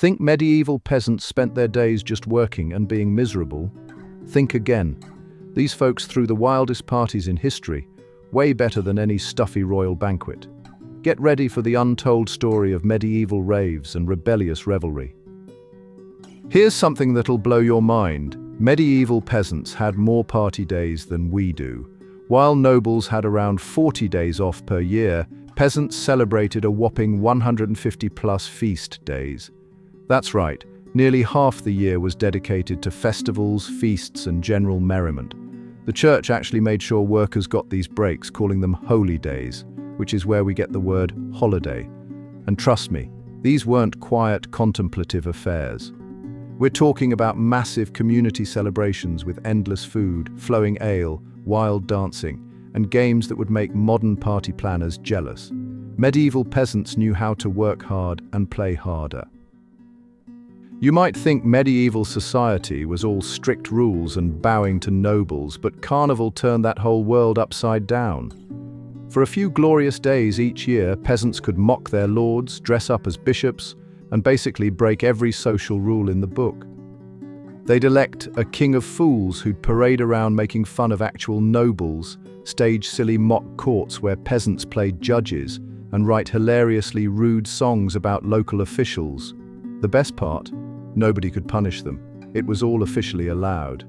Think medieval peasants spent their days just working and being miserable? Think again. These folks threw the wildest parties in history, way better than any stuffy royal banquet. Get ready for the untold story of medieval raves and rebellious revelry. Here's something that'll blow your mind. Medieval peasants had more party days than we do. While nobles had around 40 days off per year, peasants celebrated a whopping 150-plus feast days. That's right, nearly half the year was dedicated to festivals, feasts, and general merriment. The church actually made sure workers got these breaks, calling them holy days, which is where we get the word holiday. And trust me, these weren't quiet, contemplative affairs. We're talking about massive community celebrations with endless food, flowing ale, wild dancing, and games that would make modern party planners jealous. Medieval peasants knew how to work hard and play harder. You might think medieval society was all strict rules and bowing to nobles, but carnival turned that whole world upside down. For a few glorious days each year, peasants could mock their lords, dress up as bishops, and basically break every social rule in the book. They'd elect a king of fools who'd parade around making fun of actual nobles, stage silly mock courts where peasants played judges, and write hilariously rude songs about local officials. The best part? Nobody could punish them. It was all officially allowed.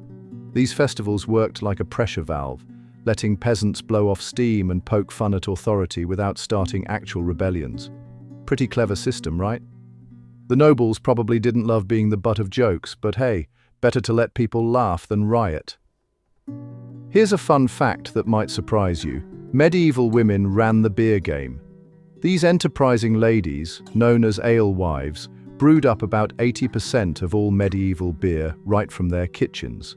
These festivals worked like a pressure valve, letting peasants blow off steam and poke fun at authority without starting actual rebellions. Pretty clever system, right? The nobles probably didn't love being the butt of jokes, but hey, better to let people laugh than riot. Here's a fun fact that might surprise you. Medieval women ran the beer game. These enterprising ladies, known as alewives, brewed up about 80% of all medieval beer right from their kitchens.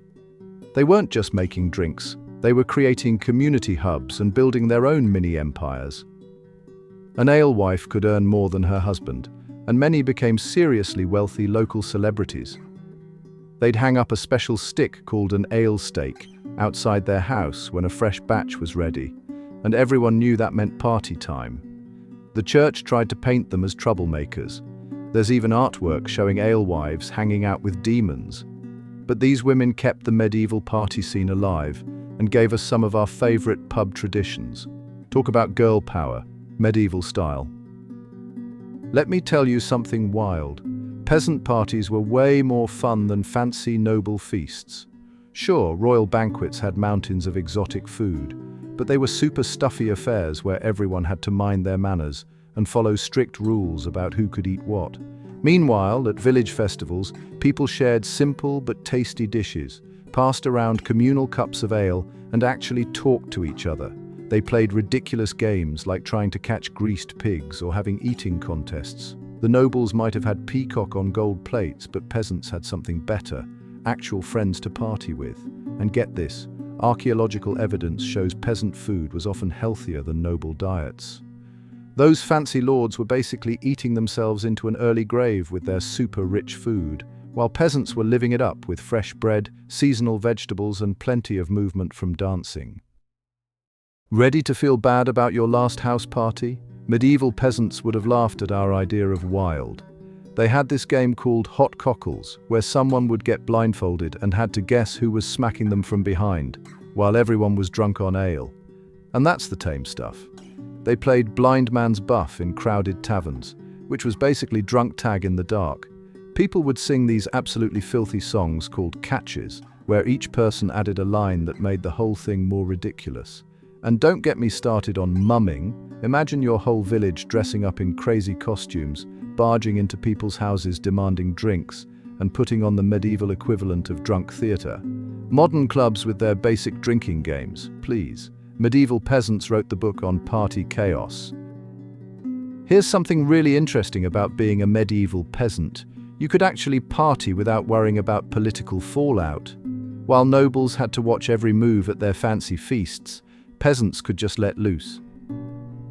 They weren't just making drinks, they were creating community hubs and building their own mini-empires. An alewife could earn more than her husband, and many became seriously wealthy local celebrities. They'd hang up a special stick called an ale stake outside their house when a fresh batch was ready, and everyone knew that meant party time. The church tried to paint them as troublemakers. There's even artwork showing alewives hanging out with demons. But these women kept the medieval party scene alive and gave us some of our favorite pub traditions. Talk about girl power, medieval style. Let me tell you something wild. Peasant parties were way more fun than fancy noble feasts. Sure, royal banquets had mountains of exotic food, but they were super stuffy affairs where everyone had to mind their manners and follow strict rules about who could eat what. Meanwhile, at village festivals, people shared simple but tasty dishes, passed around communal cups of ale, and actually talked to each other. They played ridiculous games like trying to catch greased pigs or having eating contests. The nobles might have had peacock on gold plates, but peasants had something better, actual friends to party with. And get this, archaeological evidence shows peasant food was often healthier than noble diets. Those fancy lords were basically eating themselves into an early grave with their super rich food, while peasants were living it up with fresh bread, seasonal vegetables, and plenty of movement from dancing. Ready to feel bad about your last house party? Medieval peasants would have laughed at our idea of wild. They had this game called Hot Cockles, where someone would get blindfolded and had to guess who was smacking them from behind, while everyone was drunk on ale. And that's the tame stuff. They played blind man's buff in crowded taverns, which was basically drunk tag in the dark. People would sing these absolutely filthy songs called catches, where each person added a line that made the whole thing more ridiculous. And don't get me started on mumming. Imagine your whole village dressing up in crazy costumes, barging into people's houses demanding drinks, and putting on the medieval equivalent of drunk theatre. Modern clubs with their basic drinking games, please. Medieval peasants wrote the book on party chaos. Here's something really interesting about being a medieval peasant. You could actually party without worrying about political fallout. While nobles had to watch every move at their fancy feasts, peasants could just let loose.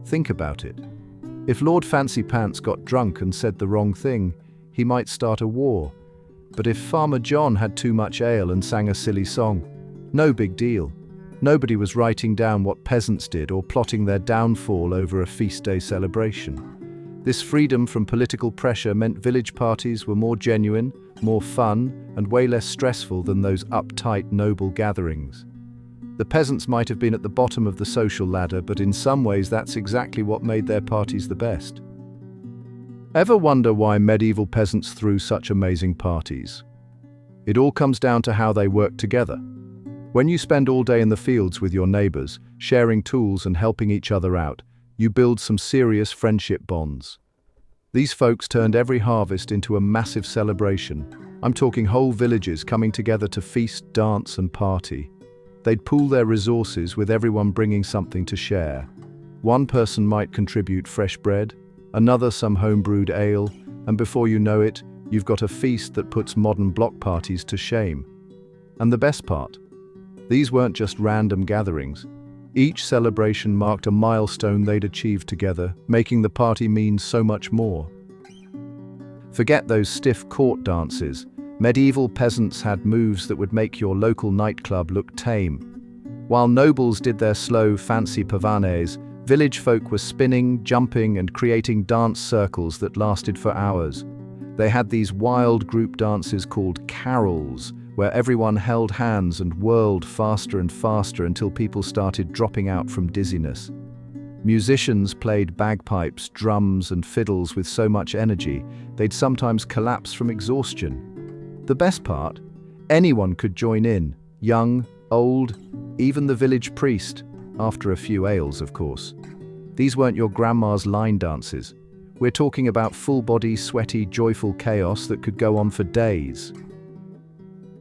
Think about it. If Lord Fancy Pants got drunk and said the wrong thing, he might start a war. But if Farmer John had too much ale and sang a silly song, no big deal. Nobody was writing down what peasants did or plotting their downfall over a feast day celebration. This freedom from political pressure meant village parties were more genuine, more fun, and way less stressful than those uptight, noble gatherings. The peasants might have been at the bottom of the social ladder, but in some ways that's exactly what made their parties the best. Ever wonder why medieval peasants threw such amazing parties? It all comes down to how they worked together. When you spend all day in the fields with your neighbors, sharing tools and helping each other out, you build some serious friendship bonds. These folks turned every harvest into a massive celebration. I'm talking whole villages coming together to feast, dance, and party. They'd pool their resources with everyone bringing something to share. One person might contribute fresh bread, another some home-brewed ale, and before you know it, you've got a feast that puts modern block parties to shame. And the best part? These weren't just random gatherings. Each celebration marked a milestone they'd achieved together, making the party mean so much more. Forget those stiff court dances. Medieval peasants had moves that would make your local nightclub look tame. While nobles did their slow, fancy pavanes, village folk were spinning, jumping, and creating dance circles that lasted for hours. They had these wild group dances called carols, where everyone held hands and whirled faster and faster until people started dropping out from dizziness. Musicians played bagpipes, drums, and fiddles with so much energy, they'd sometimes collapse from exhaustion. The best part? Anyone could join in, young, old, even the village priest, after a few ales, of course. These weren't your grandma's line dances. We're talking about full-body, sweaty, joyful chaos that could go on for days.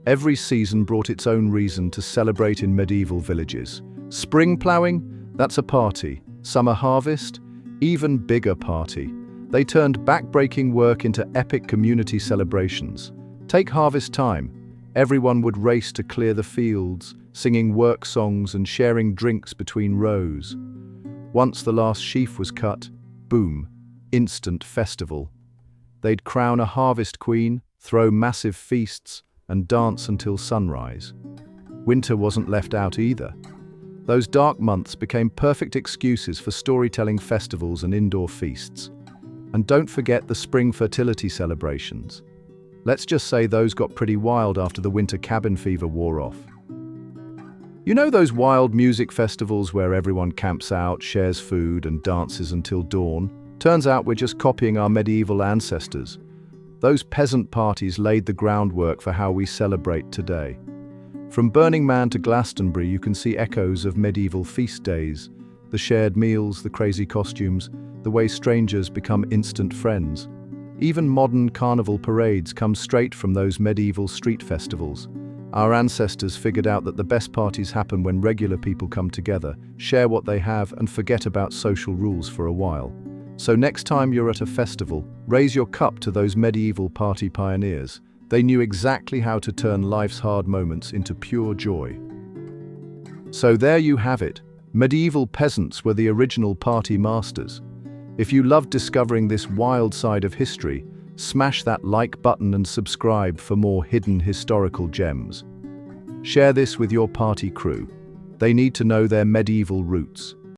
Every season brought its own reason to celebrate in medieval villages. Spring ploughing? That's a party. Summer harvest? Even bigger party. They turned back-breaking work into epic community celebrations. Take harvest time. Everyone would race to clear the fields, singing work songs and sharing drinks between rows. Once the last sheaf was cut, boom, instant festival. They'd crown a harvest queen, throw massive feasts, and dance until sunrise. Winter wasn't left out either. Those dark months became perfect excuses for storytelling festivals and indoor feasts. And don't forget the spring fertility celebrations. Let's just say those got pretty wild after the winter cabin fever wore off. You know those wild music festivals where everyone camps out, shares food, and dances until dawn? Turns out we're just copying our medieval ancestors. Those peasant parties laid the groundwork for how we celebrate today. From Burning Man to Glastonbury, you can see echoes of medieval feast days, the shared meals, the crazy costumes, the way strangers become instant friends. Even modern carnival parades come straight from those medieval street festivals. Our ancestors figured out that the best parties happen when regular people come together, share what they have, and forget about social rules for a while. So next time you're at a festival, raise your cup to those medieval party pioneers. They knew exactly how to turn life's hard moments into pure joy. So there you have it. Medieval peasants were the original party masters. If you loved discovering this wild side of history, smash that like button and subscribe for more hidden historical gems. Share this with your party crew. They need to know their medieval roots.